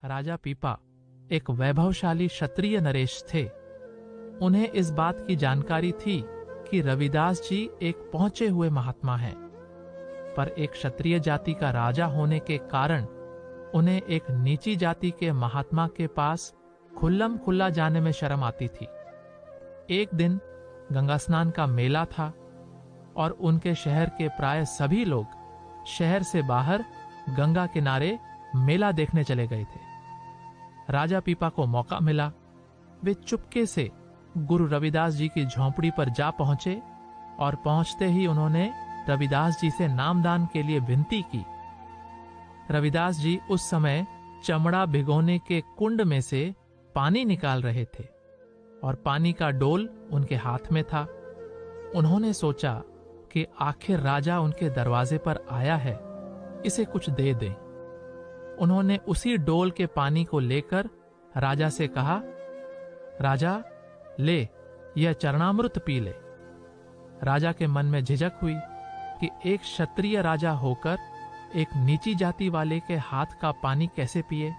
राजा पीपा एक वैभवशाली क्षत्रिय नरेश थे। उन्हें इस बात की जानकारी थी कि रविदास जी एक पहुंचे हुए महात्मा हैं, पर एक क्षत्रिय जाति का राजा होने के कारण उन्हें एक नीची जाति के महात्मा के पास खुल्लम खुल्ला जाने में शर्म आती थी। एक दिन गंगा स्नान का मेला था और उनके शहर के प्राय सभी लोग शहर से बाहर गंगा किनारे मेला देखने चले गए थे। राजा पीपा को मौका मिला। वे चुपके से गुरु रविदास जी की झोंपड़ी पर जा पहुंचे और पहुंचते ही उन्होंने रविदास जी से नामदान के लिए विनती की। रविदास जी उस समय चमड़ा भिगोने के कुंड में से पानी निकाल रहे थे और पानी का डोल उनके हाथ में था। उन्होंने सोचा कि आखिर राजा उनके दरवाजे पर आया है, इसे कुछ दे दें। उन्होंने उसी डोल के पानी को लेकर राजा से कहा, राजा ले, यह चरणामृत पी ले। राजा के मन में झिझक हुई कि एक क्षत्रिय राजा होकर एक नीची जाति वाले के हाथ का पानी कैसे पिए,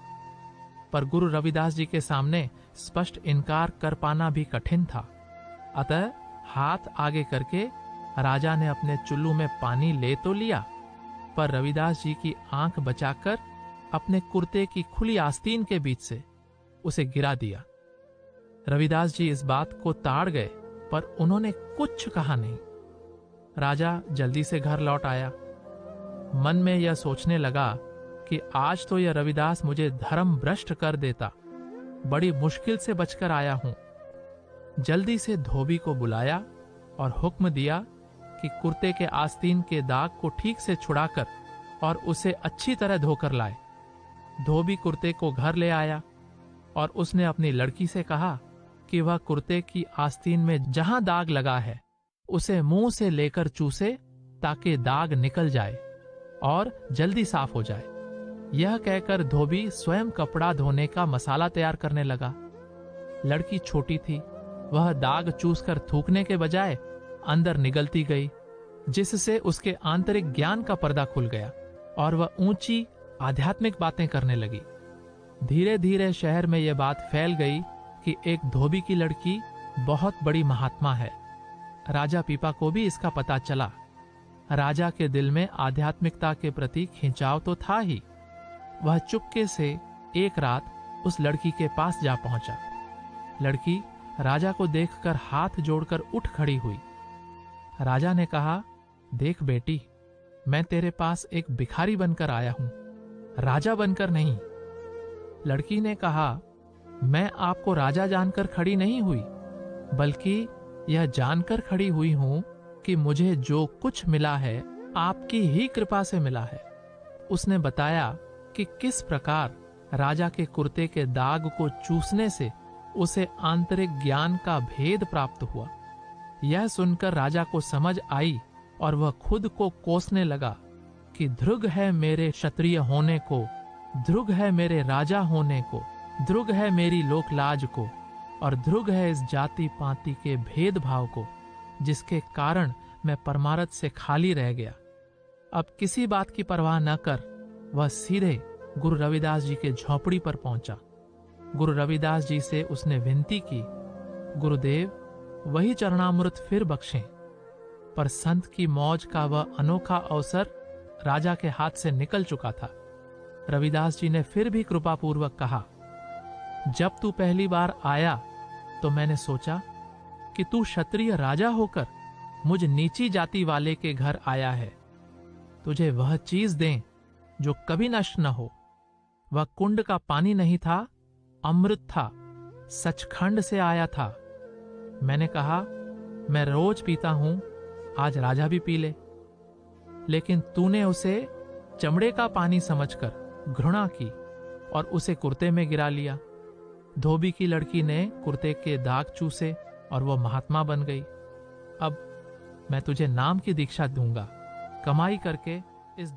पर गुरु रविदास जी के सामने स्पष्ट इनकार कर पाना भी कठिन था। अतः हाथ आगे करके राजा ने अपने चुल्लू में पानी ले तो लिया, पर रविदास जी की आंख बचाकर अपने कुर्ते की खुली आस्तीन के बीच से उसे गिरा दिया। रविदास जी इस बात को ताड़ गए, पर उन्होंने कुछ कहा नहीं। राजा जल्दी से घर लौट आया। मन में यह सोचने लगा कि आज तो यह रविदास मुझे धर्म भ्रष्ट कर देता। बड़ी मुश्किल से बचकर आया हूं। जल्दी से धोबी को बुलाया और हुक्म दिया कि कुर्ते के आस्तीन के दाग को ठीक से छुड़ाकर और उसे अच्छी तरह धोकर लाए। धोबी कुर्ते को घर ले आया और उसने अपनी लड़की से कहा कि वह कुर्ते की आस्तीन में जहां दाग लगा है उसे मुंह से लेकर चूसे ताकि दाग निकल जाए और जल्दी साफ हो जाए। यह कहकर धोबी स्वयं कपड़ा धोने का मसाला तैयार करने लगा। लड़की छोटी थी, वह दाग चूसकर थूकने के बजाय अंदर निगलती गई, जिससे उसके आंतरिक ज्ञान का पर्दा खुल गया और वह ऊंची आध्यात्मिक बातें करने लगी। धीरे धीरे शहर में यह बात फैल गई कि एक धोबी की लड़की बहुत बड़ी महात्मा है। राजा पीपा को भी इसका पता चला। राजा के दिल में आध्यात्मिकता के प्रति खिंचाव तो था ही। वह चुपके से एक रात उस लड़की के पास जा पहुंचा। लड़की राजा को देखकर हाथ जोड़कर उठ खड़ी हुई। राजा ने कहा, देख बेटी, मैं तेरे पास एक भिखारी बनकर आया हूं, राजा बनकर नहीं। लड़की ने कहा, मैं आपको राजा जानकर खड़ी नहीं हुई, बल्कि यह जानकर खड़ी हुई हूं कि मुझे जो कुछ मिला है आपकी ही कृपा से मिला है। उसने बताया कि किस प्रकार राजा के कुर्ते के दाग को चूसने से उसे आंतरिक ज्ञान का भेद प्राप्त हुआ। यह सुनकर राजा को समझ आई और वह खुद को कोसने लगा कि ध्रुग है मेरे क्षत्रिय होने को, ध्रुग है मेरे राजा होने को, ध्रुग है मेरी लोकलाज को, और ध्रुग है इस जाति पाति के भेदभाव को, जिसके कारण मैं परमार्थ से खाली रह गया। अब किसी बात की परवाह न कर वह सीधे गुरु रविदास जी के झोपड़ी पर पहुंचा। गुरु रविदास जी से उसने विनती की, गुरुदेव, वही चरणामृत फिर बख्शें। पर संत की मौज का वह अनोखा अवसर राजा के हाथ से निकल चुका था। रविदास जी ने फिर भी कृपापूर्वक कहा, जब तू पहली बार आया तो मैंने सोचा कि तू क्षत्रिय राजा होकर मुझ नीची जाति वाले के घर आया है। तुझे वह चीज दें जो कभी नष्ट न हो। वह कुंड का पानी नहीं था, अमृत था, सचखंड से आया था। मैंने कहा, मैं रोज पीता हूं, आज राजा भी पी ले। लेकिन तूने उसे चमड़े का पानी समझकर घृणा की और उसे कुर्ते में गिरा लिया। धोबी की लड़की ने कुर्ते के दाग चूसे और वह महात्मा बन गई। अब मैं तुझे नाम की दीक्षा दूंगा, कमाई करके